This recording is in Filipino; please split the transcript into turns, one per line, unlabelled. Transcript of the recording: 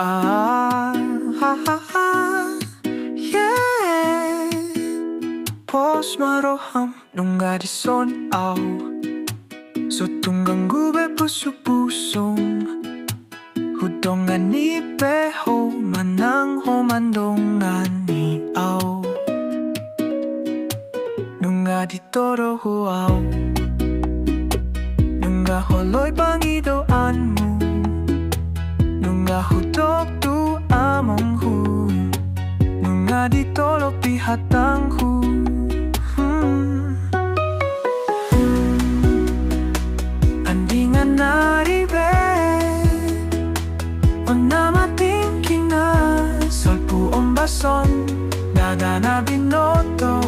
Ah, ha, ha, ha, yeah. Pos maroham nung adison aw so tunggang gube puso-pusong hudongan ni peho manang homandongan ni aw nung aditoro huaw nung holoy pangidoan mo nung hudok tu among hu nung aditoro pihatang hu. Andingan naribe o namating kina solpu ombason dada na binoto